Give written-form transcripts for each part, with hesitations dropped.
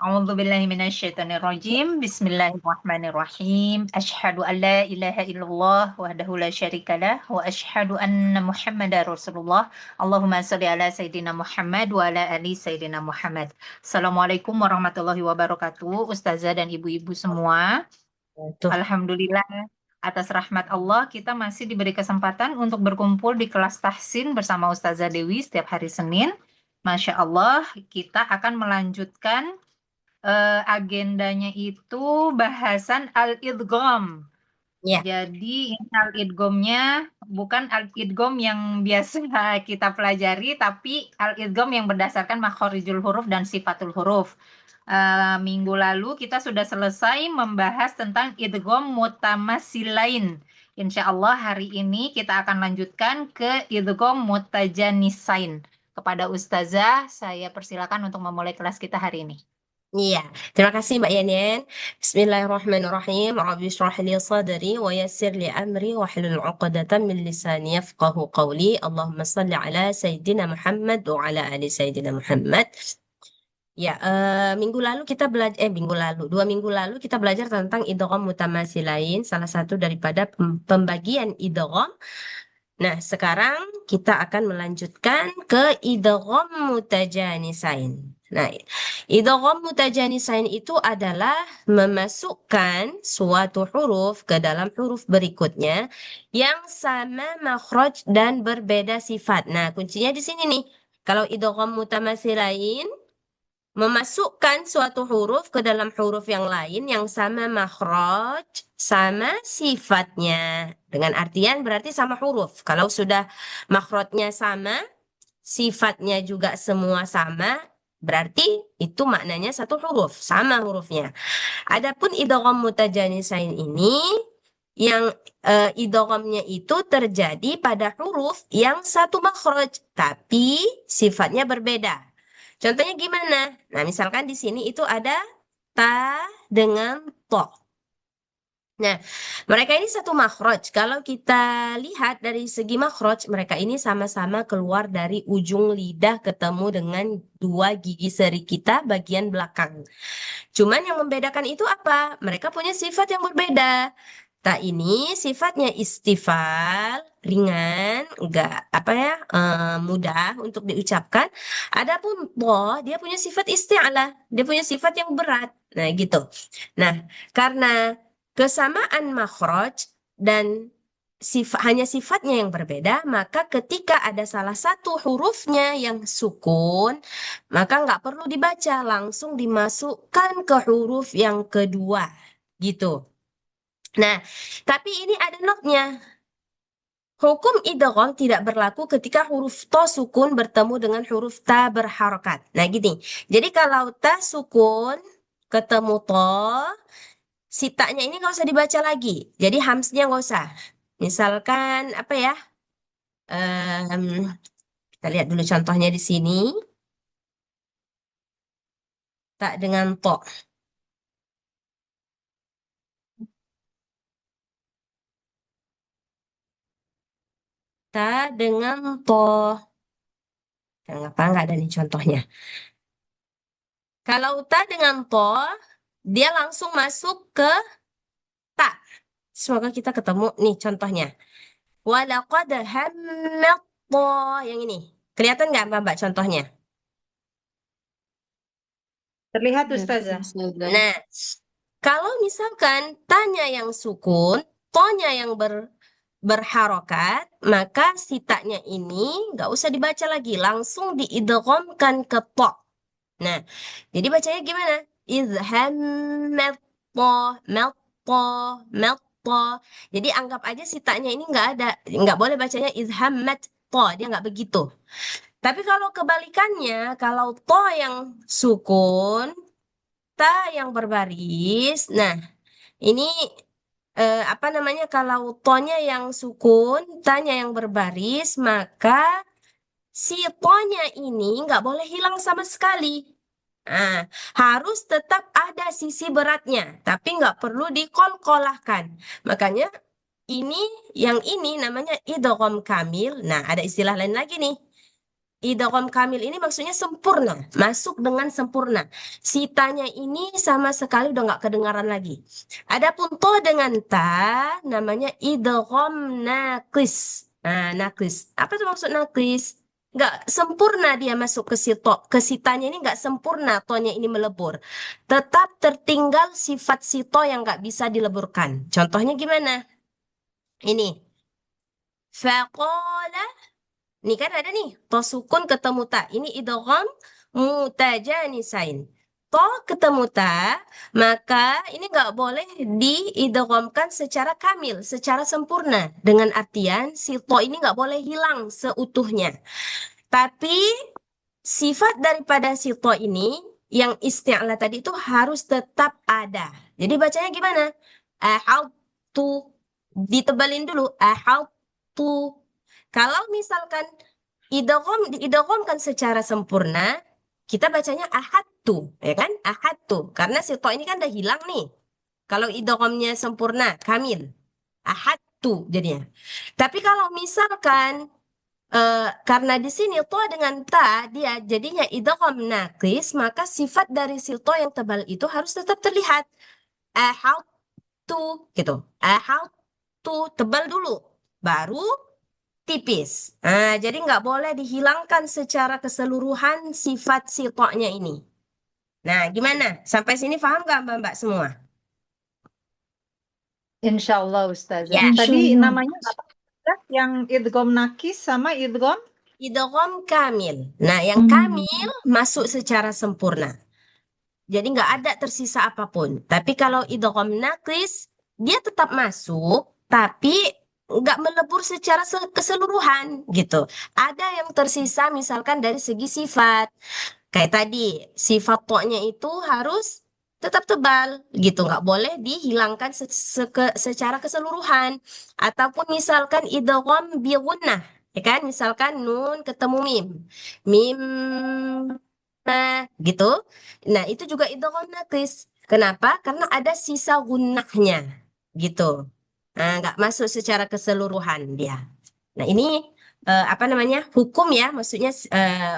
A'udzubillahi minasyaitonirrajim. Bismillahirrahmanirrahim. Asyhadu an la ilaha illallah wahdahu la syarikalah wa asyhadu anna Muhammadar Rasulullah. Allahumma shalli ala sayidina Muhammad wa ala ali sayidina Muhammad. Assalamualaikum warahmatullahi wabarakatuh. Ustazah dan ibu-ibu semua. Tuh, Alhamdulillah atas rahmat Allah kita masih diberi kesempatan untuk berkumpul di kelas tahsin bersama Ustazah Dewi setiap hari Senin. Masya Allah, kita akan melanjutkan agendanya itu bahasan al-idgham. ya. Jadi ini al-idghamnya bukan al-idgham yang biasa kita pelajari, tapi al-idgham yang berdasarkan makhorijul huruf dan sifatul huruf. Minggu lalu kita sudah selesai membahas tentang idgham mutamatsilain. Insya Allah hari ini kita akan lanjutkan ke idgham mutajanisain. Kepada Ustazah, saya persilakan untuk memulai kelas kita hari ini. Iya, terima kasih Mbak Yanen. Bismillahirrahmanirrahim. Rabbi shrah li sadri wa yassir li amri wa hlul 'uqdatam min lisani yafqahu qawli. Allahumma salli ala Sayyidina Muhammad wa ala ali Sayyidina Muhammad. Ya, minggu lalu kita belajar, minggu lalu, 2 minggu lalu kita belajar tentang idgham mutamatsilain, salah satu daripada pembagian idgham. Nah, sekarang kita akan melanjutkan ke idgham mutajanisain. Nah, idgham mutajanisain itu adalah memasukkan suatu huruf ke dalam huruf berikutnya yang sama makhraj dan berbeda sifat. Nah, kuncinya di sini nih. Kalau idgham mutamatsilain memasukkan suatu huruf ke dalam huruf yang lain yang sama makhraj, sama sifatnya. Dengan artian berarti sama huruf. Kalau sudah makhrajnya sama, sifatnya juga semua sama, berarti itu maknanya satu huruf, sama hurufnya. Adapun idgham mutajanisain ini yang idghamnya itu terjadi pada huruf yang satu makhraj, tapi sifatnya berbeda. Contohnya gimana? Nah, misalkan di sini itu ada ta dengan to. Nah, mereka ini satu makhraj. Kalau kita lihat dari segi makhraj, mereka ini sama-sama keluar dari ujung lidah ketemu dengan dua gigi seri kita bagian belakang. Cuman yang membedakan itu apa? Mereka punya sifat yang berbeda. Ta ini sifatnya istifal, ringan, enggak apa ya, mudah untuk diucapkan. Adapun to, dia punya sifat isti'lah, dia punya sifat yang berat. Nah, gitu. Nah, karena kesamaan makhraj dan hanya sifatnya yang berbeda, maka ketika ada salah satu hurufnya yang sukun, maka nggak perlu dibaca, langsung dimasukkan ke huruf yang kedua. Gitu. Nah, tapi ini ada notnya. Hukum idgham tidak berlaku ketika huruf to sukun bertemu dengan huruf ta berharokat. Nah, gini. Jadi kalau ta sukun ketemu to, si taknya ini nggak usah dibaca lagi. Jadi hamsnya nggak usah. Misalkan apa ya? Em, kita lihat dulu contohnya di sini. Tak dengan to. Ta dengan to. Kenapa nggak ada nih contohnya? Kalau ta dengan to, dia langsung masuk ke ta. Semoga kita ketemu nih contohnya. Walaqad hammat to. Yang ini. Kelihatan nggak Mbak contohnya? Terlihat Ustazah. Nah, kalau misalkan tanya yang sukun, tonya yang berharokat, maka sitaknya ini nggak usah dibaca lagi, langsung diidghamkan ke to. Nah, jadi bacanya gimana? Izhammat to, matto, matto. Jadi anggap aja sitaknya ini nggak ada, nggak boleh bacanya izhammat to, dia nggak begitu. Tapi kalau kebalikannya, kalau to yang sukun, ta yang berbaris. Nah, ini apa namanya? Kalau tonya yang sukun, tanya yang berbaris, maka si tonya ini nggak boleh hilang sama sekali. Nah, harus tetap ada sisi beratnya, tapi nggak perlu dikol-kolahkan. Makanya ini, yang ini namanya idgham kamil. Nah, ada istilah lain lagi nih. Idgham kamil ini maksudnya sempurna, masuk dengan sempurna. Sitanya ini sama sekali udah nggak kedengaran lagi. Adapun to dengan ta namanya idgham naqis. Nah, naqis. Apa itu maksud naqis? Nggak sempurna dia masuk ke sito. Ke sitanya ini nggak sempurna tonya ini melebur. Tetap tertinggal sifat sito yang nggak bisa dileburkan. Contohnya gimana? Ini. Faqala. Nih kan ada nih, to sukun ketemu ta. Ini idgham mutajanisain. To ketemu ta, maka ini nggak boleh diidghamkan secara kamil, secara sempurna. Dengan artian si to ini nggak boleh hilang seutuhnya. Tapi sifat daripada si to ini yang isti'la tadi itu harus tetap ada. Jadi bacanya gimana? Ahautu. Ditebalin dulu. Ahautu. Kalau misalkan diidghamkan secara sempurna, kita bacanya ahadtu, ya kan? Ahadtu. Karena si to ini kan udah hilang nih. Kalau idghamnya sempurna, kamil. Ahadtu jadinya. Tapi kalau misalkan karena di sini to dengan ta dia jadinya idgham naqis, maka sifat dari si to yang tebal itu harus tetap terlihat. Ahadtu gitu. Ahadtu tebal dulu. Baru tipis. Nah, jadi nggak boleh dihilangkan secara keseluruhan sifat sitoknya ini. Nah, gimana? Sampai sini paham nggak Mbak-mbak semua? Insya Allah Ustazah. Ya, Tadi Insyaallah. namanya apa? Ustazah? Yang idgham nakis sama idgham idgham kamil. Nah, yang kamil masuk secara sempurna. Jadi nggak ada tersisa apapun. Tapi kalau idgham naqis, dia tetap masuk, tapi nggak melebur secara keseluruhan gitu. Ada yang tersisa misalkan dari segi sifat. Kayak tadi, sifat to-nya itu harus tetap tebal gitu, nggak boleh dihilangkan secara keseluruhan. Ataupun misalkan idgham bi gunnah, ya kan? Misalkan nun ketemu mim. Mim gitu. Nah, itu juga idgham naqis. Kenapa? Karena ada sisa gunnahnya gitu. Nah, nggak masuk secara keseluruhan dia. Nah, ini apa namanya? Hukum ya, maksudnya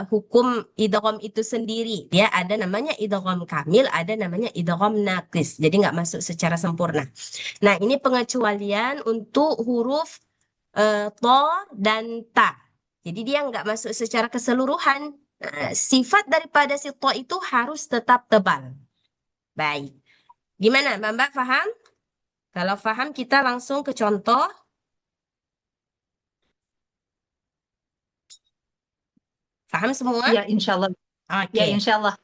hukum idgham itu sendiri. Dia ada namanya idgham kamil, ada namanya idgham naqis. Jadi nggak masuk secara sempurna. Nah, ini pengecualian untuk huruf to dan ta. Jadi dia nggak masuk secara keseluruhan. Sifat daripada si to itu harus tetap tebal. Baik. Gimana, Mbak paham? Kalau paham kita langsung ke contoh. Paham semua? ya insya Allah. Ya Oke. insya Allah.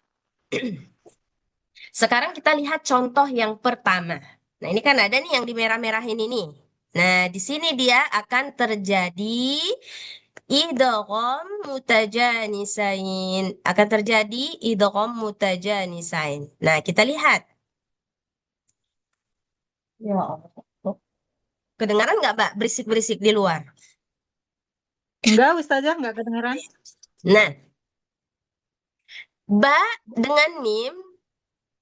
Sekarang kita lihat contoh yang pertama. Nah, ini kan ada nih yang di merah-merahin ini. Nah, di sini dia akan terjadi idgham mutajanisain. Akan terjadi idgham mutajanisain. Nah, kita lihat. Ya Allah. Kedengaran nggak, Mbak? Berisik-berisik di luar. Enggak Ustazah, enggak kedengeran. Nah, ba dengan mim,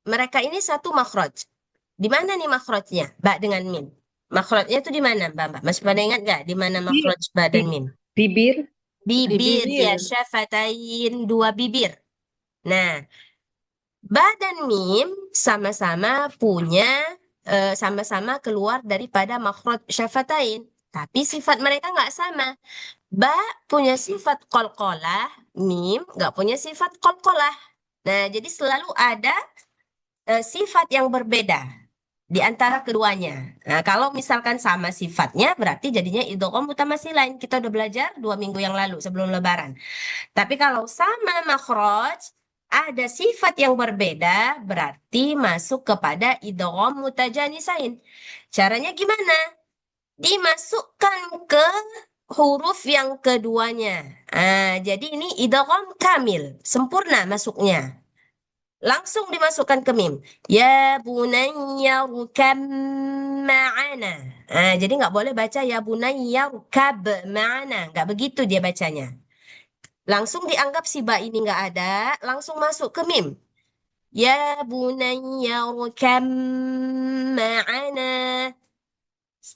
mereka ini satu makhraj. Di mana nih makhrajnya? Ba dengan mim. Makhrajnya itu di mana, Mbak? Masih pada ingat nggak di mana makhraj ba dan mim? Bibir. Di Bibir, ya bibir. syafatain, dua bibir. Nah, ba dan mim sama-sama punya sama-sama keluar daripada makhraj syafatain. Tapi sifat mereka nggak sama. Ba punya sifat qalqalah, mim nggak punya sifat qalqalah. Nah, jadi selalu ada sifat yang berbeda di antara keduanya. Nah, kalau misalkan sama sifatnya, berarti jadinya idgham mutamatsilain. Kita udah belajar 2 minggu yang lalu sebelum Lebaran. Tapi kalau sama makhraj, ada sifat yang berbeda, berarti masuk kepada idgham mutajanisain. Caranya gimana? Dimasukkan ke huruf yang keduanya. Jadi ini idgham kamil, sempurna masuknya. Langsung dimasukkan ke mim. Ya bunayya rukab ma'ana. Jadi nggak boleh baca ya bunayya rukab ma'ana. Nggak begitu dia bacanya. Langsung dianggap si ba ini nggak ada, langsung masuk ke mim. Ya bunayya rukab ma'ana.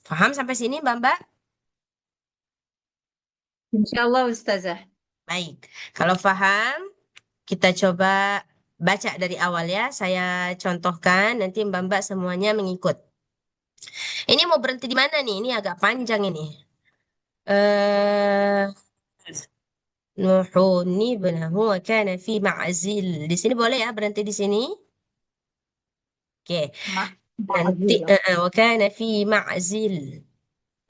Paham sampai sini, Mbak? Insya Allah Ustazah. Baik. Kalau paham, kita coba baca dari awal ya. Saya contohkan, nanti Mbak-mbak semuanya mengikut. Ini mau berhenti di mana nih? Ini agak panjang ini. Eh, Nuhun ibnahu wa kana fi ma'zil. Di sini boleh ya berhenti di sini? Oke. Nanti wa kana fi ma'zil.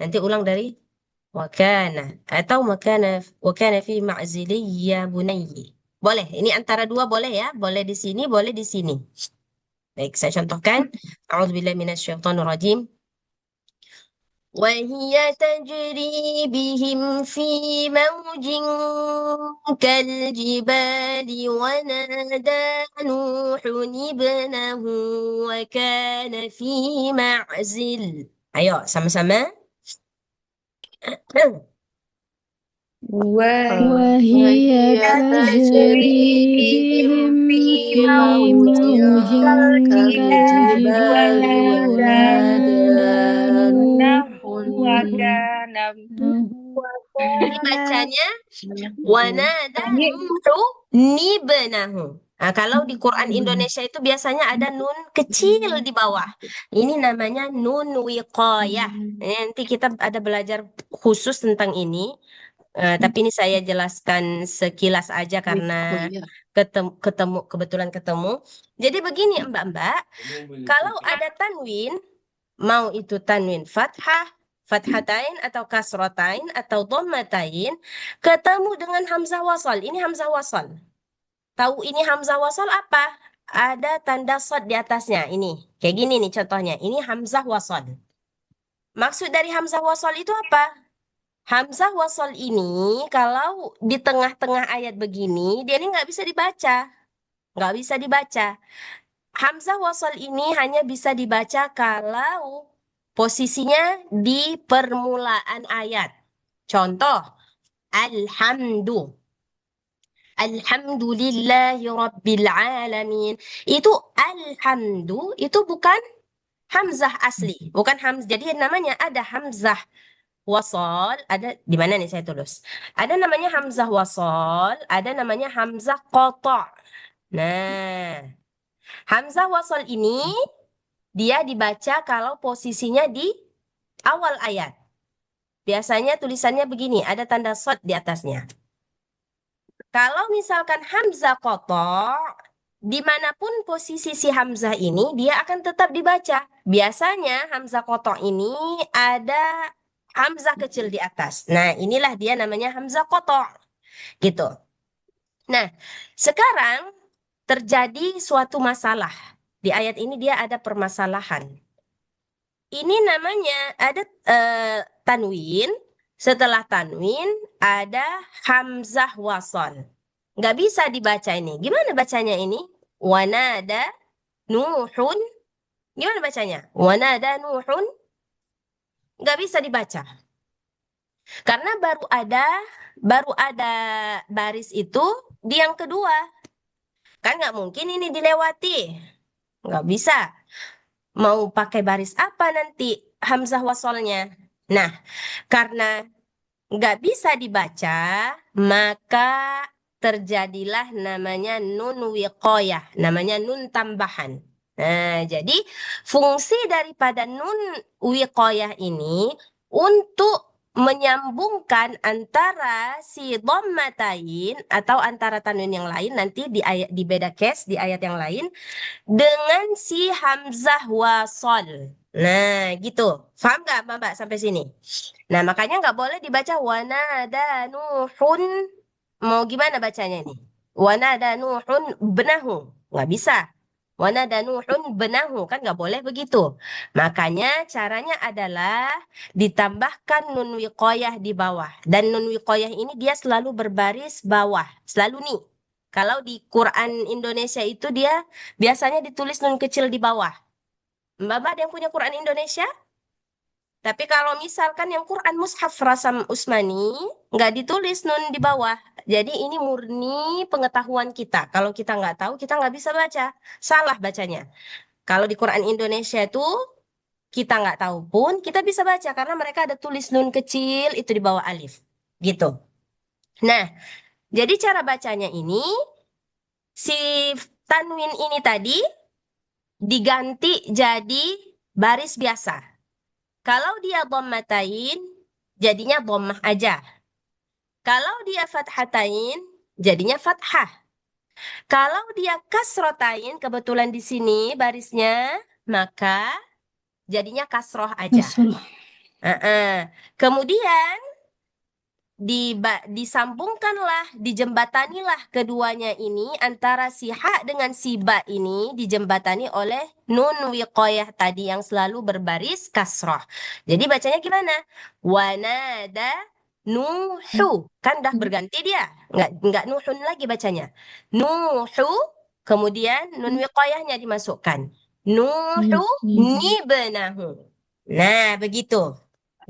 Nanti ulang dari wa kana atau wa kana fi ma'zili ya bunayyi. Boleh. Ini antara dua boleh ya? Boleh di sini, boleh di sini. Baik, saya contohkan. A'udzubillahi minasyaitonir rajim. وهي تجري بهم في موج كالجبال ونادى نوح ابنه وكان في معزل. Ayo, sama-sama. وهي وهي تجري تجري بهم بهم في في موج موج كالجبال كالجبال ونادى ونادى نوح نوح Ini bacanya wanada nuhu nibnahu. Nah, kalau di Quran Indonesia itu biasanya ada nun kecil di bawah. Ini namanya nun wiqayah. Nanti kita ada belajar khusus tentang ini. Tapi ini saya jelaskan sekilas aja karena kebetulan ketemu. Jadi begini Mbak-mbak, kalau ada tanwin, mau itu tanwin fathah, fathatain atau kasratain atau dhammatain, ketemu dengan hamzah wasal. Ini hamzah wasal. Tahu ini hamzah wasal apa? Ada tanda shad di atasnya. Ini kayak gini nih contohnya. Ini hamzah wasal. Maksud dari hamzah wasal itu apa? Hamzah wasal ini kalau di tengah-tengah ayat begini, dia ini nggak bisa dibaca. Nggak bisa dibaca. Hamzah wasal ini hanya bisa dibaca kalau posisinya di permulaan ayat. Contoh, alhamdu. Alhamdulillahi rabbil alamin. Itu alhamdu, itu bukan hamzah asli. Bukan hamzah. Jadi namanya ada hamzah wasal, ada di mana nih saya tulis? Ada namanya hamzah wasal, ada namanya hamzah qata'. Nah, hamzah wasal ini dia dibaca kalau posisinya di awal ayat. Biasanya tulisannya begini, ada tanda shad di atasnya. Kalau misalkan hamzah qata', dimanapun posisi si hamzah ini, dia akan tetap dibaca. Biasanya hamzah qata' ini ada hamzah kecil di atas. Nah, inilah dia namanya hamzah qata'. Gitu. Nah, sekarang terjadi suatu masalah. Di ayat ini dia ada permasalahan. Ini namanya ada tanwin. Setelah tanwin ada hamzah wasal. Nggak bisa dibaca ini. Gimana bacanya ini? Wanada Nuhun. Gimana bacanya? Wanada Nuhun. Nggak bisa dibaca. Karena baru ada baris itu di yang kedua. Kan nggak mungkin ini dilewati. Nggak bisa. Mau pakai baris apa nanti hamzah wasalnya? Nah, karena nggak bisa dibaca, maka terjadilah namanya nun wiqayah, namanya nun tambahan. Nah, jadi fungsi daripada nun wiqayah ini untuk menyambungkan antara si dhammatain atau antara tanwin yang lain nanti di ayat di beda case di ayat yang lain dengan si hamzah wasol. Nah, gitu. Paham nggak, Mbak, sampai sini? Nah, makanya nggak boleh dibaca wanada nuhun. Mau gimana bacanya ini? Wanada nuhun benahu. Nggak bisa. Wanada nuhun benahu. Kan nggak boleh begitu. Makanya caranya adalah ditambahkan nun wiqayah di bawah. Dan nun wiqayah ini dia selalu berbaris bawah. Selalu nih. Kalau di Quran Indonesia itu dia biasanya ditulis nun kecil di bawah. Mbak ada yang punya Quran Indonesia? Tapi kalau misalkan yang Quran Mushaf Rasam Usmani, nggak ditulis nun di bawah. Jadi ini murni pengetahuan kita. Kalau kita nggak tahu, kita nggak bisa baca. Salah bacanya. Kalau di Quran Indonesia itu, kita nggak tahu pun, kita bisa baca. Karena mereka ada tulis nun kecil itu di bawah alif. Gitu. Nah, Jadi cara bacanya ini, si tanwin ini tadi diganti jadi baris biasa. Kalau dia dhammatain, jadinya dhammah aja. Kalau dia fathatain, jadinya fathah. Kalau dia kasrotain, kebetulan di sini barisnya, maka jadinya kasroh aja. Kasroh. Kemudian disambungkanlah, dijembatanilah keduanya ini antara si ha dengan si ba ini dijembatani oleh nun wiqayah tadi yang selalu berbaris kasroh. Jadi bacanya gimana? Wanada nuhu, kan dah berganti dia, nggak nuhun lagi bacanya. Nuhu, kemudian nun wiqayahnya dimasukkan. Nuhu nibnahu. Nah, begitu.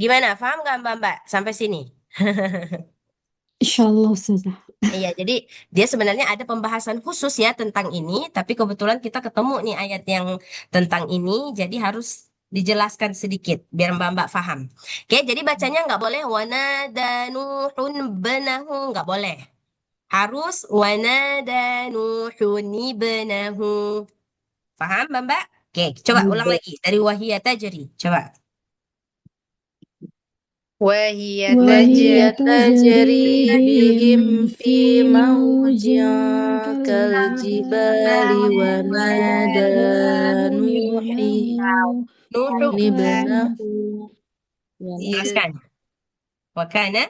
Gimana? Paham nggak Mbak-Mbak sampai sini? Insyaallah Ustazah. Iya, jadi dia sebenarnya ada pembahasan khusus ya tentang ini, tapi kebetulan kita ketemu nih ayat yang tentang ini, jadi harus dijelaskan sedikit biar Mbak-Mbak paham. Oke, jadi bacanya nggak boleh wanada nuhun benahu, nggak boleh. Harus wanada nuhun ibnahu. Paham Mbak-Mbak? Oke, coba ulang lagi dari wahiyah tajri. Coba. وهي وهي تجري بهم في موج كالجبال كالجبال ونادى نوح Nuhu. ابنه Teruskan. Wakana.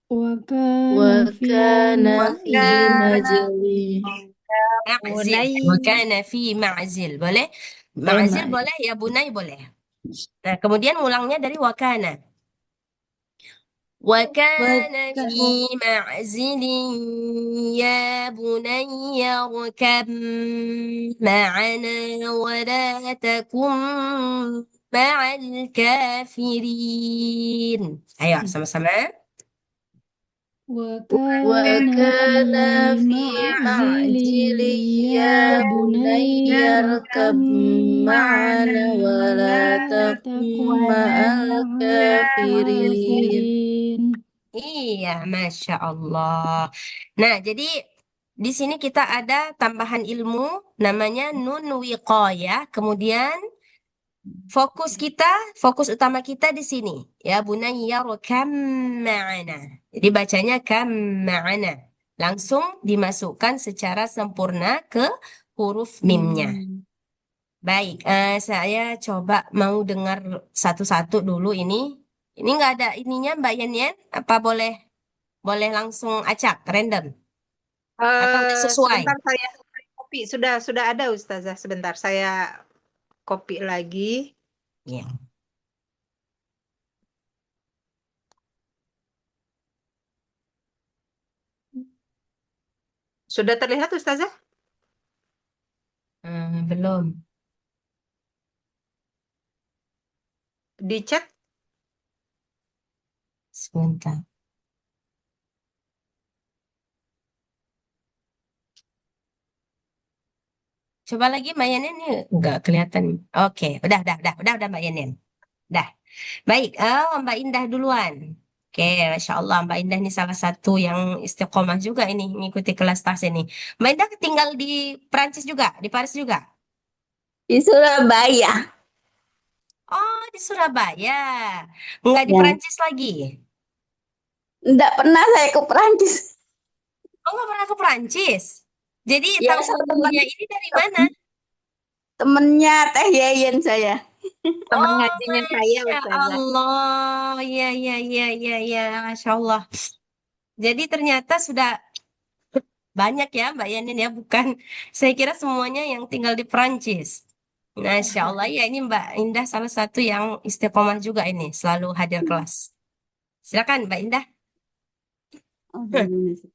وكان في وكان في Ma'zil. Wakana fi ma'zil. Boleh? Ma'zil boleh, ya bunai boleh. Nah, kemudian mulangnya dari wakana. وكان في معزل يا بني اركب معنا ولا تكن مع الكافرين. Ayo sama-sama. وكان وكان في معزل يا بني اركب معنا ولا تكن مع الكافرين. Iya, Masya Allah. Nah, jadi di sini kita ada tambahan ilmu namanya nun wiqayah. Kemudian fokus utama kita di sini. Ya, bunayya kam ma'ana. Jadi bacanya kam ma'ana. Langsung dimasukkan secara sempurna ke huruf mimnya. Baik, saya coba mau dengar satu-satu dulu ini. Ini nggak ada ininya Mbak Yen? Apa boleh langsung acak, random? Atau udah sesuai? Sebentar saya copy. Sudah ada Ustazah. Sebentar saya copy lagi. Ya. Sudah terlihat Ustazah? Belum. Di chat? Sebentar. Coba lagi Mbak Yanin nih nggak kelihatan. Oke, udah Mbak Yanin. Dah. Baik, Mbak Indah duluan. Oke, Masya Allah Mbak Indah ini salah satu yang istiqomah juga ini mengikuti kelas tas ini. Mbak Indah tinggal di Prancis juga, di Paris juga. Di Surabaya. Oh, di Surabaya. Nggak di Ya. Prancis lagi. Enggak pernah saya ke Perancis. Oh, nggak pernah ke Prancis. Jadi Ya, tahu sama ilmunya ini dari mana? temennya Teh Yeyen saya. Teman Oh, ngajinya saya Masya Ustazah. Allah. Ya. Masya Allah. Jadi ternyata sudah banyak ya Mbak Yanin ya, bukan. Saya kira semuanya yang tinggal di Prancis. Masya Allah, ya ini Mbak Indah salah satu yang istiqomah juga ini, selalu hadir kelas. Silakan Mbak Indah. Oh, gimana sih?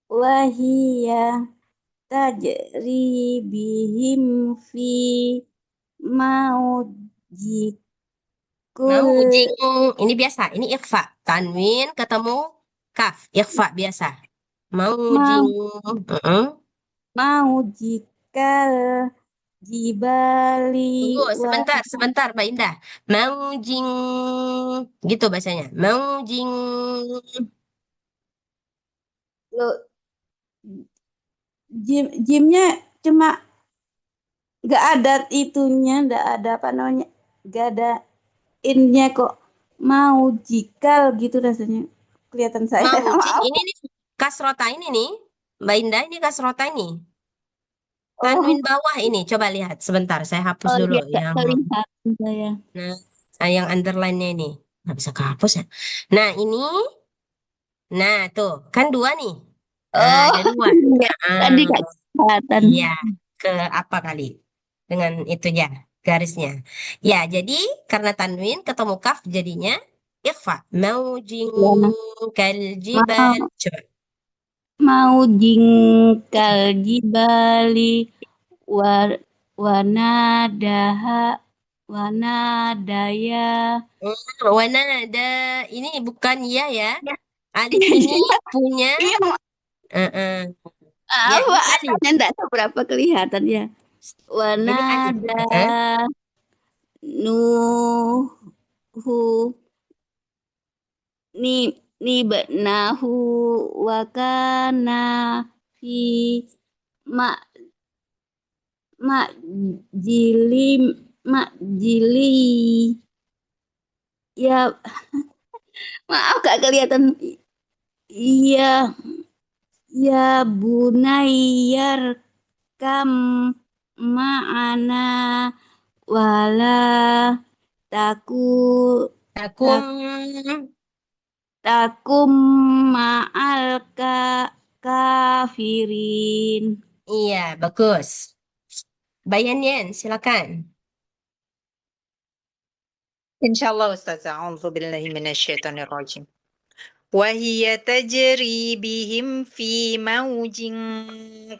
Wahia tajri bihim fi maujikul. Mau jing, ini biasa, ini ikhfa. Tanwin ketemu kaf, ikhfa biasa. Mau jing. Maujikal jibali Tunggu sebentar Mbak Indah. Mau jing, gitu bahasanya. Mau jing. Lo jimnya cuma nggak ada itunya, nggak ada apa namanya, nggak ada innya kok. Mau jikal gitu rasanya. Kelihatan saya. Maujin Maaf. ini nih kasrota ini nih. Mbak Indah ini kasrota ini. Tanwin Oh, bawah ini. Coba lihat sebentar. Saya hapus oh dulu dia nggak yang kelihatan saya. yang underline-nya ini. Nggak bisa kehapus ya. Nah ini. Nah tuh. Kan dua nih. Nah Oh, ada dua. iya. Tadi nggak Ah, kelihatan. iya. Ke apa kali? Dengan itu ya. Garisnya. Ya jadi karena tanwin ketemu kaf jadinya ikhfa. Maujin Ya. kaljibal. Mau Coba. mau jingkal jibali war wanadaha wanadaya. Wana ada ini bukan ya ya. Ya. Alif ini punya Iya, eh, ya apa ini alif. atasnya enggak seberapa kelihatan ya. Ini alif. Wanada nuhu ni nibnahu wa kana fi ma mak jili mak jili ya, maaf gak kelihatan. Iya, ya bunayyar kam ma'ana wala taku Takum. tak takum ma'al kafirin. Iya, bagus. Bayanien, silakan. Insyaallah Ustazah. A'udzu billahi minasyaitonir rajim. وهي تجري بهم في موج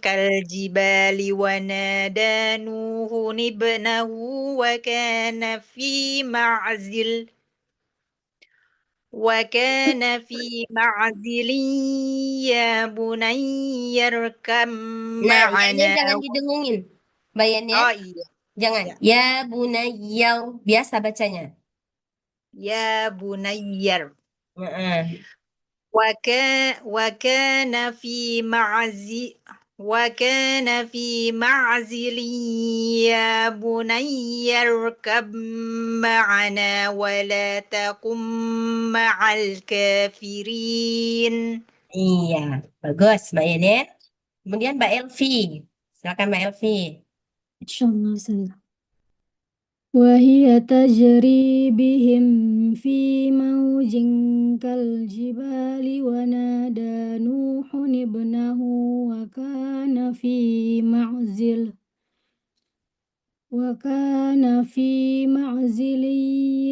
كالجبال ونادى نوح ابنه وكان في معزل يا بني اركب Nah, ya معنا. jangan didengungin. Bayanien, Oh iya jangan. ya. Ya bunayyau, biasa bacanya. Ya bunayyar. Heeh. وكان في معزل يا بني اركب معنا ولا تكن مع الكافرين. Iya, bagus, Mbak Yenien. Kemudian Mbak Elvi. Silakan Mbak Elvi. Insyaallah Ustazah. وهي تجري بهم في موج كالجبال ونادى نوح ابنه وكان في معزل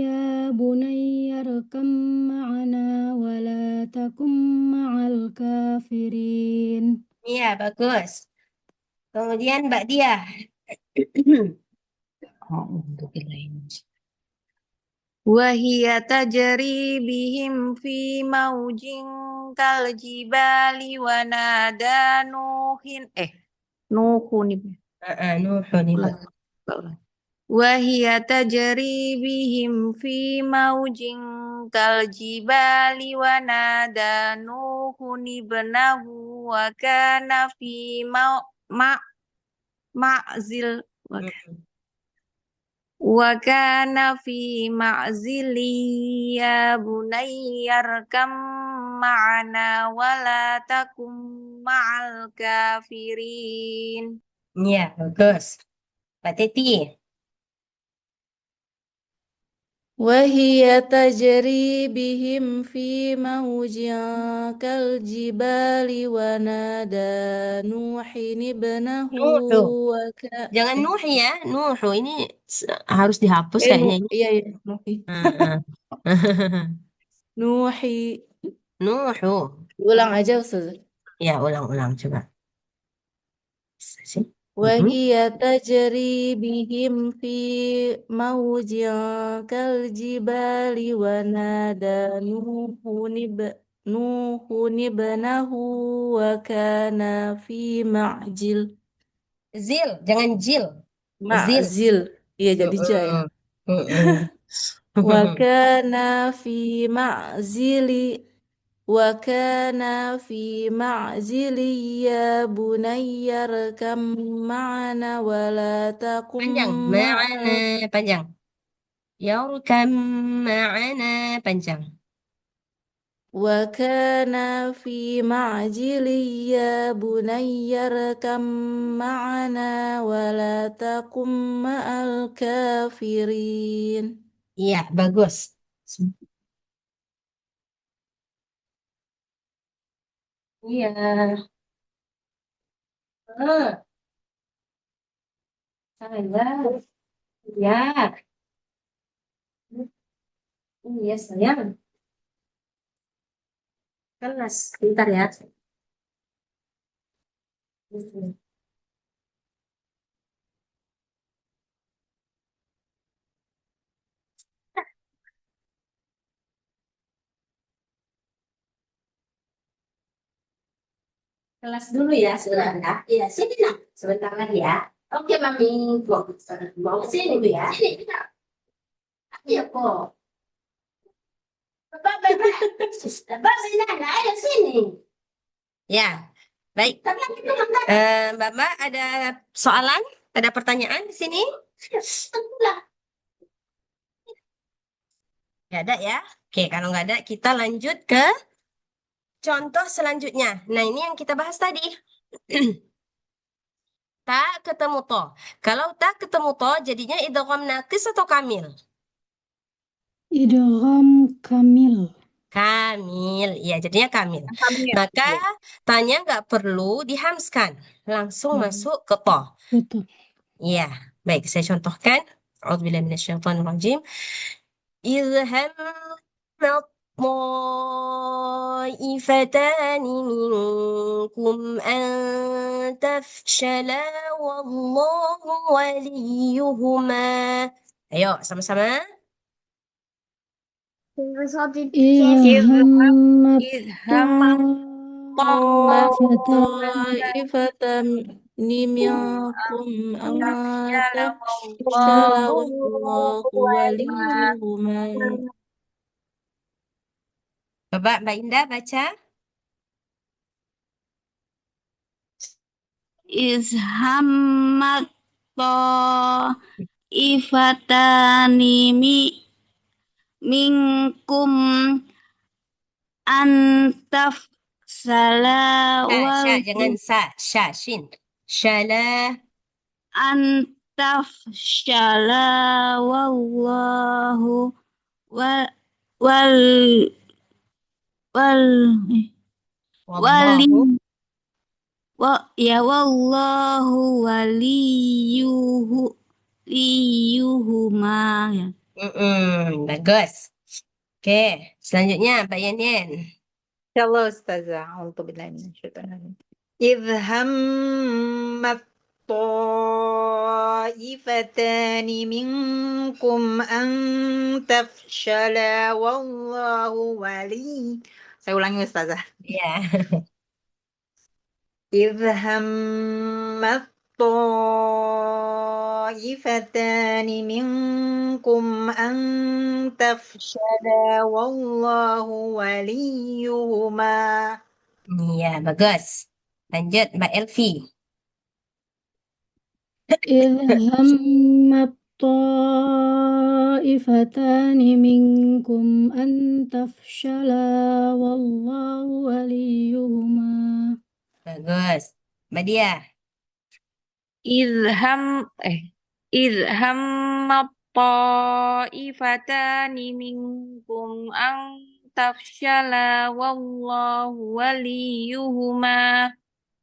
يا بني اركب معنا ولا تكن مع الكافرين. Iya, bagus. Kemudian Mbak Diah. وهي تجري بهم في موج كالجبال ونادى نوح نوح Nuhun Ibu. وهي تجري بهم في موج كالجبال ونادى نوح ابنه وكان في معزل وكان في معزل يا بني اركب معنا ولا تكن مع الكافرين. Iya, bagus. Mbak Titi. وهي تجري بهم في موج كالجبال ونادى نوح ابنه Nuhu. وكان Jangan Nuhi ya. Nuhu ini harus dihapus kayaknya ini. iya Nuhi Heeh. Nuhi Nuhu. ulang aja Ustaz. Ya, ulang-ulang coba. Sih. وهي تجري بهم في موج كالجبال ونادى نوح ابنه وكان في معزل Zil, jangan jil. Zil. iya jadi jaya Mm-mm. Mm-mm. وكان في معزل وكان في معزل يا بني اركب معنا ولا تكن Panjang. مع Ma'ana. Panjang. Yarkam ma'ana. Panjang. وكان في معزل يا بني اركب معنا ولا تكن مع الكافرين. Iya, bagus. Iya. Ah, sayang. Iya. Iya, sayang. Kelas. Bentar ya. Kelas dulu ya, sebentar. Iya, sini nak. Sebentar lagi ya. Oke, Mami. Bawa ke sini, Bu ya. Sini, nak. Iya, kok. Bapak, Bapak, Nana, ayo sini. Ya, baik. Mbak, ada soalan? Ada pertanyaan di sini? Nggak ada ya? Oke, kalau nggak ada, kita lanjut ke contoh selanjutnya. Nah, ini yang kita bahas tadi. Tak ketemu to. Kalau tak ketemu to, jadinya idgham naqis atau kamil? Idgham kamil. Kamil, ya jadinya kamil. Kami ya. Maka tanya nggak perlu dihamskan, langsung masuk ke to. Betul. Iya, baik saya contohkan. A'udzubillahi minasyaitonirrajim. Idham طائفتان منكم أن تفشلا والله وليهما. Ayo, sama-sama. Ilhammat Idham ta'ifatani طائفتان منكم أن تفشل والله وليهما. Coba Mbak Indah baca. Izhammat ifatani minkum antaf salah Sya, jangan sa, sya, shin. Syala, antaf salah wallahu wal wal wal wali wallahu. wallahu liyuhuma ya. Bagus. Oke, selanjutnya Mbak Yen. Insyaallah Ustazah. A'udzubillahi minasyaitonir rajim. إذ همت طائفتان منكم أن تفشلا والله ولي. Saya ulangi Ustazah. Ya. إذ همت طائفتان منكم أن تفشلا والله وليهما. Iya, bagus. Lanjut Mbak Elvi. Ilhammat ta'ifatani minkum an tafshala wallahu waliyuhuma. Bagus. Mbak Dia. idham ta'ifatani minkum an tafshala wallahu waliyuhuma.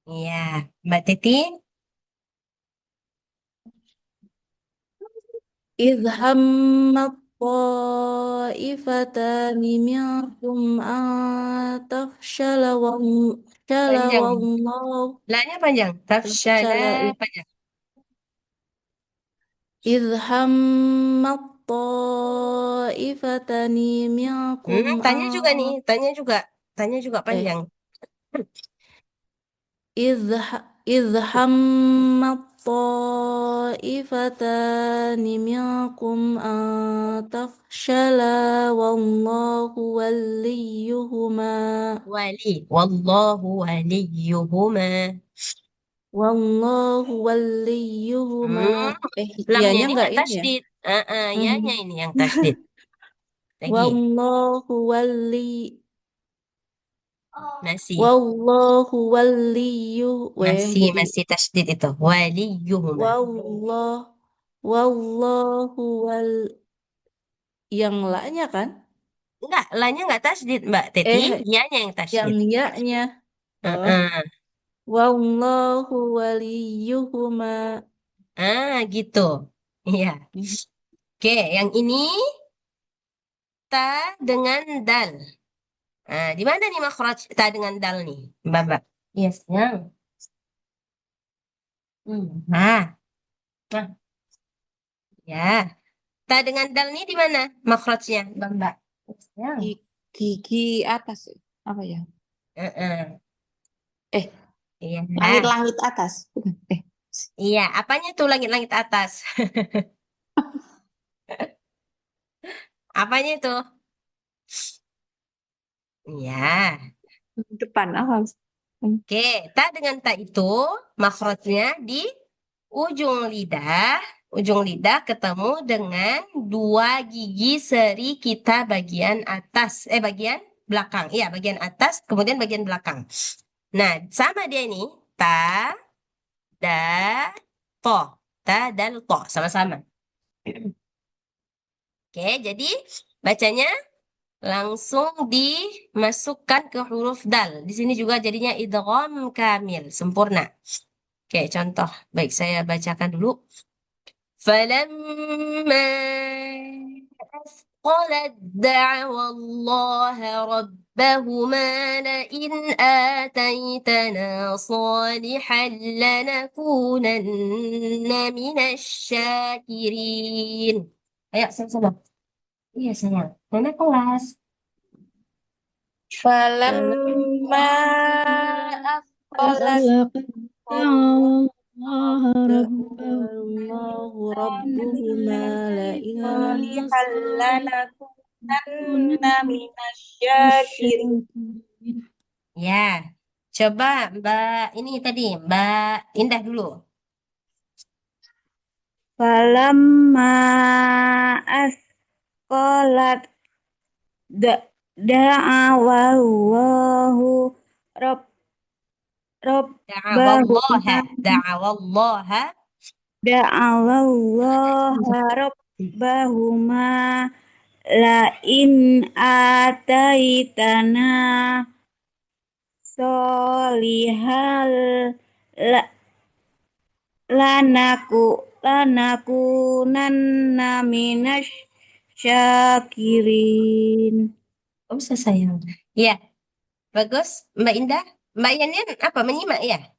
Iya, Mbak Titi. إذ همت طائفتان منكم أن تفشل Panjang. والله Lanya panjang. Tafsyala panjang. إذ همت طائفتان منكم Tanya juga nih. Tanya juga panjang. إذ همت طائفتان منكم أن تفشلا والله وليهما والله وليهما. والله وليهما Lamnya ianya ini enggak nggak ini ya tasdid. Yanya Mhm. ini yang tasdid. Lagi. Wallahu wali Masih. Wallahu waliyyu jadi Masih tasdid itu. Waliyuhuma. wallah wallahu wal yang la-nya kan Enggak, lanya enggak tasdid, Mbak Teti. eh Yanya yang yang tasdid. ya-nya oh Heeh. wallahu waliyuhuma Gitu. Iya. Mhm. Oke, yang ini ta dengan dal. Di mana nih makhraj ta dengan dal nih, Mbak Mbak? Yes, yang. Nah, nah, ya. Ta dengan dal nih di mana makhrajnya, Mbak Mbak? Yes, yang. Gigi atas ya? Apa ya? Heeh. Eh, Iya. langit-langit atas. Bukan. Iya, apanya tuh langit-langit atas? Apanya itu? Iya. Depan apa? Oke, ta dengan ta itu makhrajnya di ujung lidah. Ujung lidah ketemu dengan dua gigi seri kita bagian atas. Bagian belakang. Iya, bagian atas, kemudian bagian belakang. Nah, sama dia ini. Ta, da, to. Ta, dan to. Sama-sama. Oke, jadi bacanya langsung dimasukkan ke huruf dal. Di sini juga jadinya idgham kamil, sempurna. Oke, contoh. Baik, saya bacakan dulu. فلما أثقلت دعوى الله ربهما لئن آتيتنا صالحا لنكونن من الشاكرين. Ayo, sama-sama. Iya, sayang. Nenek kelas. Falamma asqalat لقد دعوا الله ربهما Allahu إنا rabbuhuma la in salihan lanakunanna صالحون minasyakirin. الشاكرين. Ya, coba Mbak ini tadi, Mbak Indah dulu. Falamma asqalat da'awallahu rabb rabbahuma Da'awallaha. da'awallaha rabbahuma la in ataitana solihal la, lanakunanna minasy syakirin. Oh, bisa sayang. Ya, bagus. Mbak Indah. Mbak Yanin apa menyimak ya?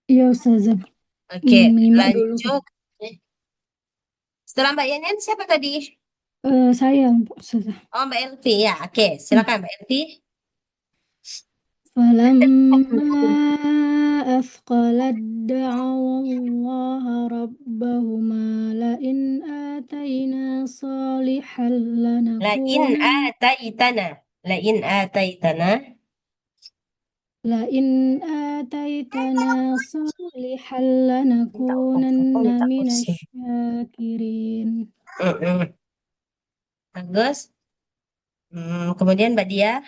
Iya Ustazah, Oke, menyimak dulu. lanjut. Setelah Mbak Yanin siapa tadi? Saya Ustazah. Oh, Mbak Elvi ya. Oke, silakan Mbak Elvi. فلما أثقلت دعوا الله ربهما لئن آتينا صالحا La in لنكونن ataitana. La in ataitana. لئن آتيتنا صالحا Minta utang. لنكونن Minta من kursi. الشاكرين. Bagus. Kemudian Mbak Dia.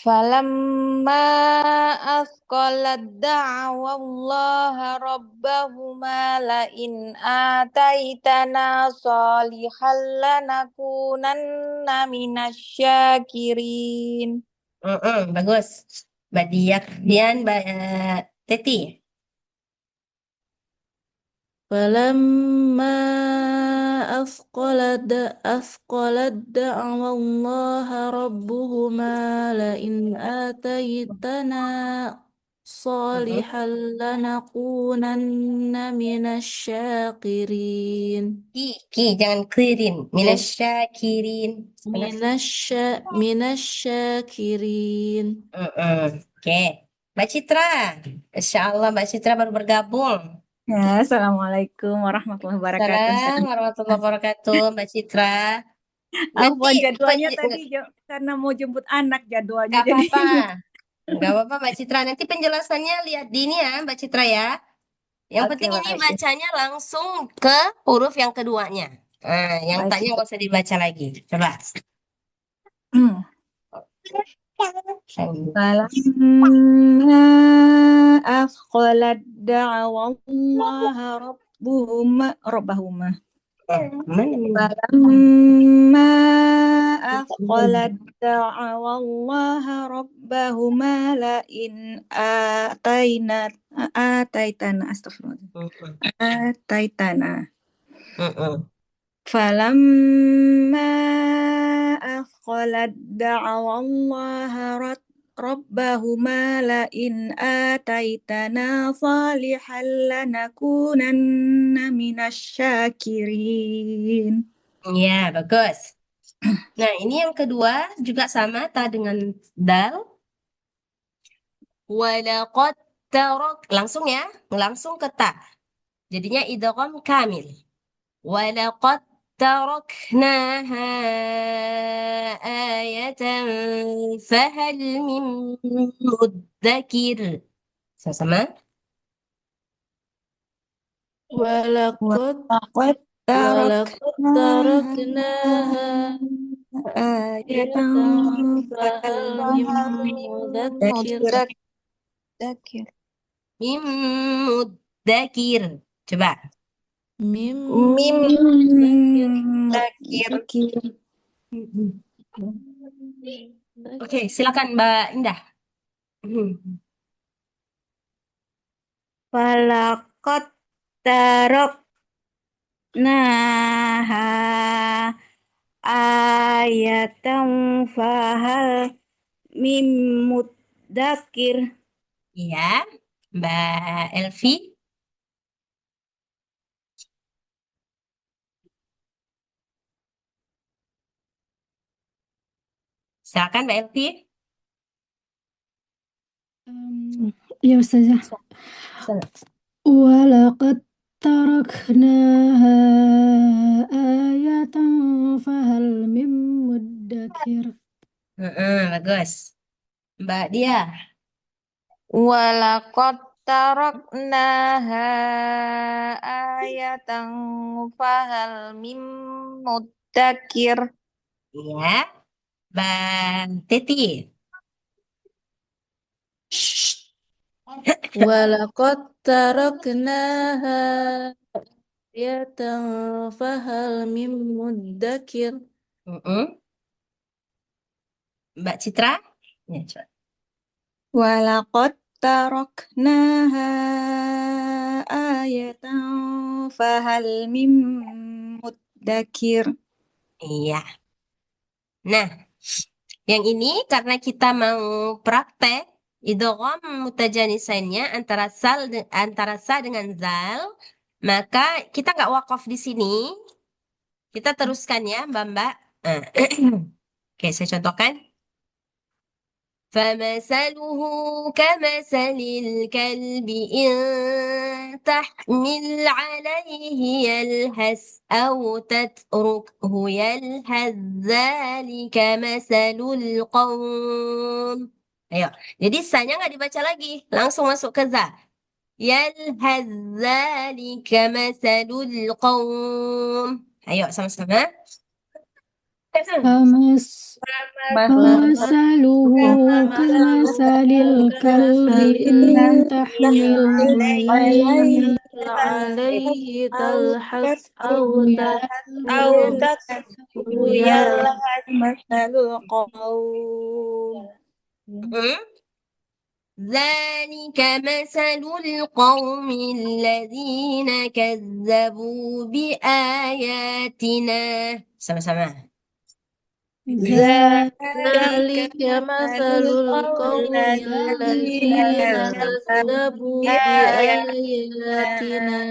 Falamma asqalat da'awallaha rabbahuma la in ataitana salihan lanakunanna minasyakirin. Bagus. Mbak Dia. Kemudian Mbak Teti. falamma أثقلت دعوى الله ربهما لئن آتيتنا صالحا لنكونن من الشاكرين Ki, jangan clearin. Minasyakirin. من الشاكرين Mm-mm. Oke, Mbak Citra. Insya Allah Mbak Citra baru bergabung. Ya, Assalamualaikum warahmatullahi wabarakatuh. Salam warahmatullahi wabarakatuh, Mbak Citra. Nanti Ampun, jadwalnya penj- tadi karena mau jemput anak jadwalnya nggak jadi. apa-apa, nggak apa-apa Mbak Citra. Nanti penjelasannya lihat di ini ya, Mbak Citra ya. Yang Oke, penting ini baik. bacanya langsung ke huruf yang keduanya. Yang Baik. tanya nggak usah dibaca lagi. Coba. Falamma afqalat da'awallaha rabbahuma. Falamma afqalat da'awallaha rabbahuma la in ataitana astagfirullah. Ataitana. Falamma afqalat da'awallaha rabbahuma la in ataitana salihan lanakunanna minasyakirin. Ya, bagus. Nah, ini yang kedua juga sama ta dengan dal. Walaqad tarak langsung ya, langsung ke ta. Jadinya idgham kamil. Walaqad taraknaha ayatan fahal min muddakir. Sama-sama. Walaqad Walaqad taraknaha ayatan fahal min mudakkir. Min muddakir. Coba. Mim muddakir. Oke, silakan Mbak Indah. Walaqad taraknaha ayatan fahal mim muddakir. Iya, Mbak Elvi. Silakan Mbak Elvi. Ya Ustazah. Walaqad taraknaha ayatan fahal mim muddakir. Bagus. Mbak Dia. Walaqad taraknaha ayatan fahal mim muddakir. Iya. Mbak Teti. Walaqad taraknaha ayatan fahal mim muddakir. Mbak Citra. Ya, coba. Walaqad taraknaha ayatan fahal mim muddakir. Iya. Nah, yang ini karena kita mau praktek idgham mutajanisainnya antara sa dengan zal, maka kita nggak wakaf di sini. Kita teruskan ya, Mbak. Oke, saya contohkan. فمثله كمثل الكلب إن تحمل عليه يلهث أو تتركه يلهث ذلك مثل القوم. Ayo, jadi sa-nya nggak dibaca lagi, langsung masuk ke za. Yalhaz dzalika mathalul qaum. Ayo sama-sama. فمثله كمثل الكلب إن تحمل عليه عليه تلحث أو يلهث مثل القوم. ذلك مثل القوم الذين كذبوا بآياتنا. Sama-sama. ذلك مثل القوم الذين كذبوا بآياتنا.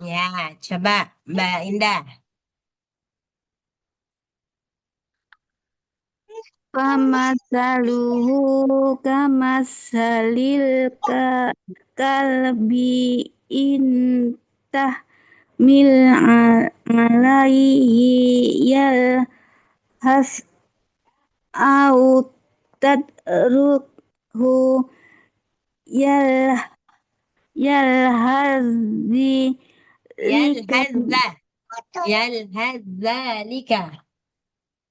Ya, coba Mbak Indah. Famasaluhu kamasalil kalbi intah mil alaihi yalhas au tadrukhu yal yalhazi lika Yalhadzalika.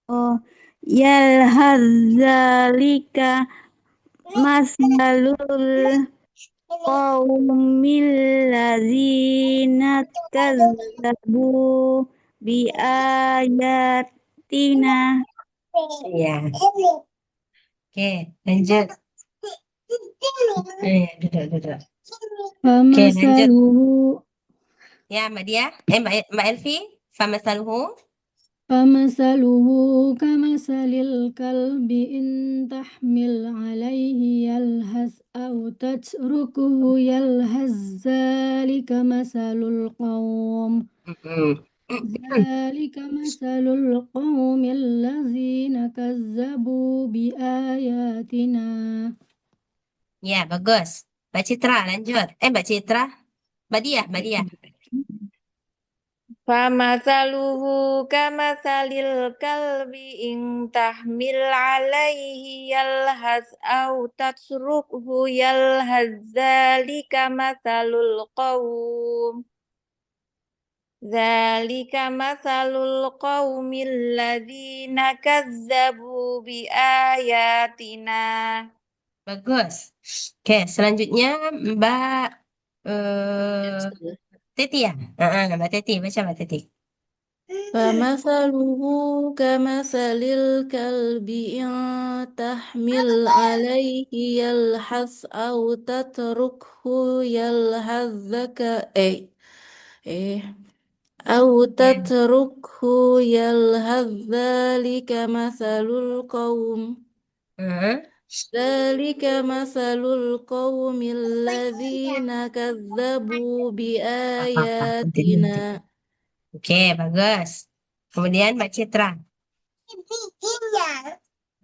oh yalhazalika masalul qaumil ladzina kazzabu bi ayatina. Ya. Oke, lanjut. Duduk. Oke, lanjut. Famasaluhu Ya, Mbak Dia. Mbak Elvi. Famasaluhu. Famasaluhu kamasalil kalbi in tahmil alaihi yalhas aw tatrukuhu yalhaz zalika masalul qawm zalika masalul qawmil ladzina kazzabu bi ayatina. Ya, bagus. Mbak Citra, lanjut. Mbak Citra. Mbak Dia. Famathaluhu kamathalil kalbi in tahmil alaihi yalhaz au tatrukhu yalhaz zalika mathalul qawm qaumil ladzina kazzabu bi ayatina. Bagus. Oke, selanjutnya Mbak Teti ya. Mbak Teti, baca Mbak Teti. فمثله كمثل الكلب إن تحمل عليه يلحث أو تتركه يلهث أو تتركه يلهث Hmm. ذلك مثل القوم الذين كذبوا بآياتنا. Oke, bagus. Kemudian Mbak Citra.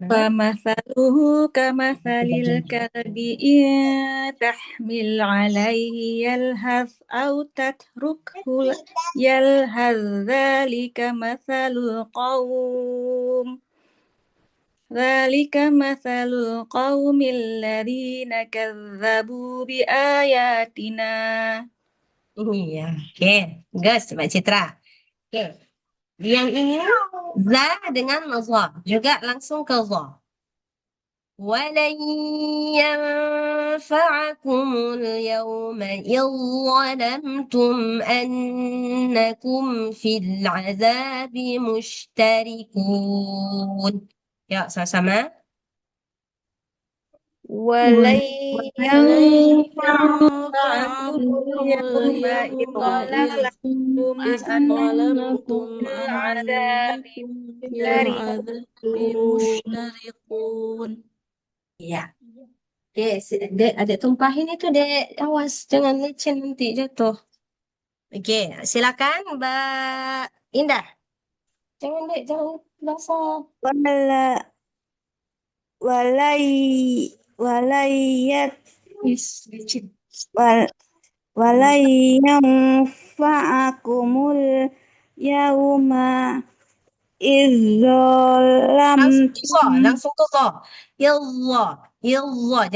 Famathaluhu kamathalil kalbi in tahmil alaihi yalhath aw tatrukhu yalhath dzalika mathalul qaumil ladzina kazzabu bi ayatina. Iya, oke. Gas, Mbak Citra. Oke. Yang ini za dengan za. Juga langsung ke za. ولن ينفعكم اليوم إذ ظلمتم أنكم في العذاب مشتركون. Ya, sama-sama. Walai ولن ينفعكم ينفعكم اليوم إذ اليوم إذ ظلمتم ظلمتم العذاب أنكم في العذاب مشتركون. مشتركون. Ya. Dek, dek, adek tumpahin itu, dek. Awas, jangan licin nanti jatuh. Oke, silakan Mbak Indah. Jangan, dek, jangan basah. Wala walai walayat Yes, licin. wal walai yanfa'akumul yauma izzolam Langsung ke so. Illah, illah,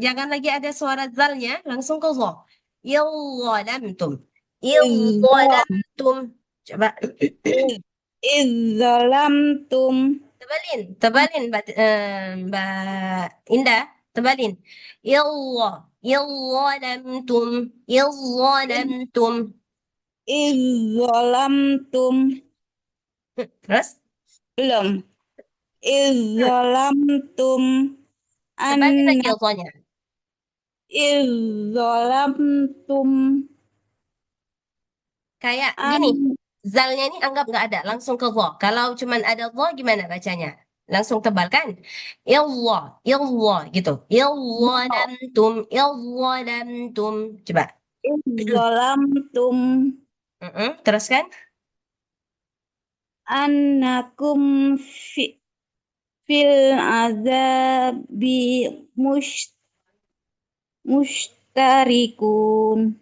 jangan lagi ada suara zalnya, langsung ke so. Illah lamtum, illah lamtum. Coba izzolamtum tebalin Mbak Indah, tebalin. Illah lamtum. izzolamtum Terus belum izzolamtum tebalin lagi anna illohnya. izzolamtum Kayak an gini, zalnya ini anggap nggak ada, langsung ke dha. Kalau cuman ada dha gimana bacanya? Langsung tebal kan? Illah gitu. Illah lamtum. Coba. izzolamtum Terus kan? annakum fi fil azabi mushtarikun.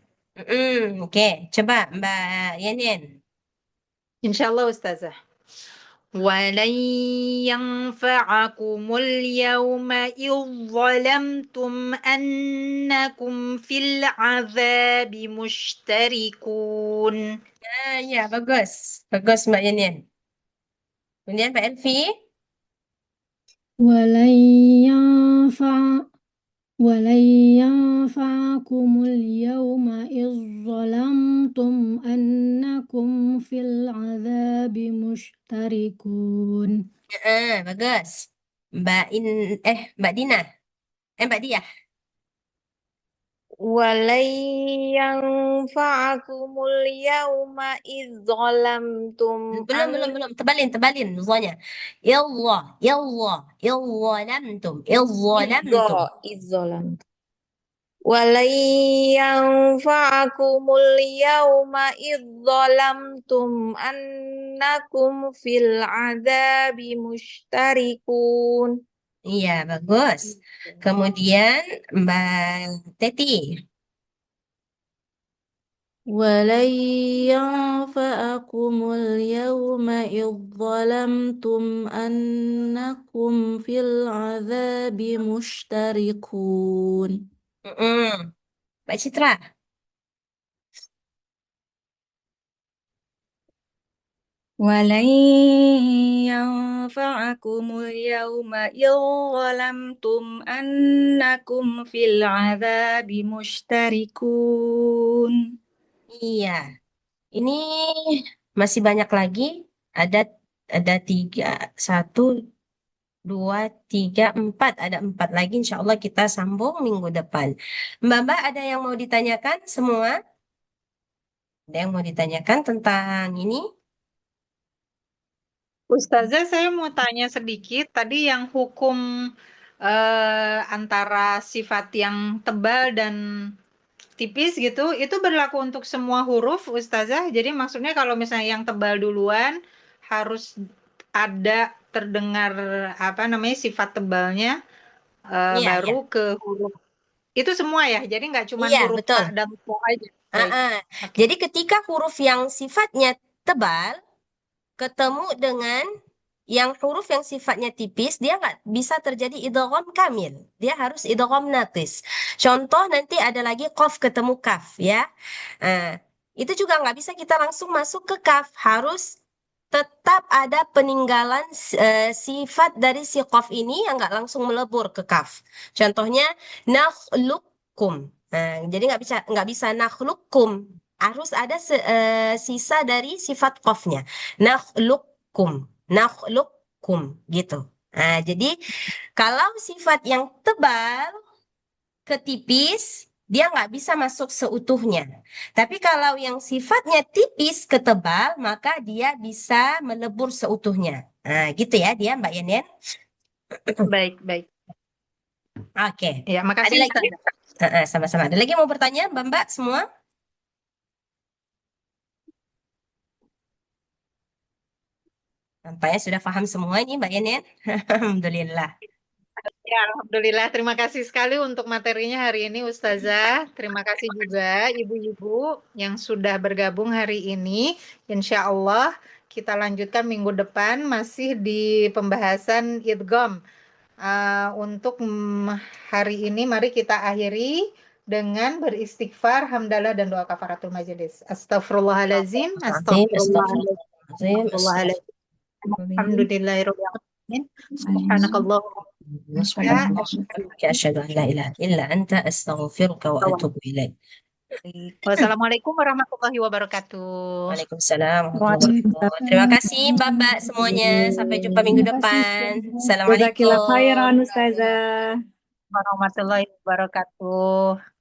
Oke, coba Mbak Yen. Insyaallah Ustazah. ولن ينفعكم اليوم إذ ظلمتم أنكم في العذاب مشتركون. Ya, bagus. Bagus Mbak Yen. Kemudian Mbak Elvi. ولن ينفع ولن ينفعكم اليوم إذ ظلمتم أنكم في العذاب مشتركون. Bagus. Mbak Dina. Mbak Diah. ولن ينفعكم اليوم إذ ظلمتم Belum. Tebalin zanya. Illah lamtum. إذ ظلمتم ولن ينفعكم اليوم إذ ظلمتم أنكم في العذاب مشتركون. Iya, bagus. Kemudian Mbak Teti. ولن ينفعكم اليوم إذ ظلمتم أنكم في العذاب مشتركون. Mbak Citra. ولن ينفعكم اليوم إذ ظلمتم أنكم في العذاب مشتركون. Iya. Ini masih banyak lagi. Ada 3, 1, 2, 3, 4. Ada 4 lagi. Insya Allah kita sambung minggu depan. Mbak, ada yang mau ditanyakan semua? Ada yang mau ditanyakan tentang ini? Ustazah, saya mau tanya sedikit. Tadi yang hukum antara sifat yang tebal dan tipis gitu, itu berlaku untuk semua huruf, Ustazah. Jadi maksudnya kalau misalnya yang tebal duluan harus ada terdengar sifat tebalnya Iya, baru ke huruf. Itu semua ya. Jadi nggak cuma Iya, huruf betul. ta dan po aja. Baik. Oke. Jadi ketika huruf yang sifatnya tebal ketemu dengan yang huruf yang sifatnya tipis, dia nggak bisa terjadi idgham kamil. Dia harus idgham naqis. Contoh nanti ada lagi qaf ketemu kaf ya. Itu juga nggak bisa kita langsung masuk ke kaf. Harus tetap ada peninggalan sifat dari si qaf ini yang nggak langsung melebur ke kaf. Contohnya nakhluqukum. Jadi nggak bisa nakhluqukum. Harus ada sisa dari sifat qafnya. Nakhluqukum gitu. Jadi kalau sifat yang tebal ke tipis dia nggak bisa masuk seutuhnya. Tapi kalau yang sifatnya tipis ke tebal maka dia bisa melebur seutuhnya. Gitu ya dia Mbak Yen. Baik. Oke. Ya, makasih Ada lagi? Ustazah. Sama-sama. Ada lagi yang mau bertanya Mbak semua? Nampaknya sudah paham semua ini Mbak Yen. Alhamdulillah. Ya, alhamdulillah. Terima kasih sekali untuk materinya hari ini, Ustazah. Terima kasih juga ibu-ibu yang sudah bergabung hari ini. Insya Allah kita lanjutkan minggu depan masih di pembahasan idgham. Untuk hari ini mari kita akhiri dengan beristighfar, hamdalah dan doa kafaratul majelis. Astagfirullahalazim, astagfirullahalazim. Alhamdulillahirabbil alamin. Subhanakallahumma Asyhadu an la ilaha illa anta astaghfiruka wa atubu ilaik. Wassalamualaikum warahmatullahi wabarakatuh. Waalaikumsalam warahmatullahi wabarakatuh. Terima kasih Mbak semuanya. Sampai jumpa minggu depan. Assalamualaikum. Jazakallah khairan Ustazah. Warahmatullahi wabarakatuh.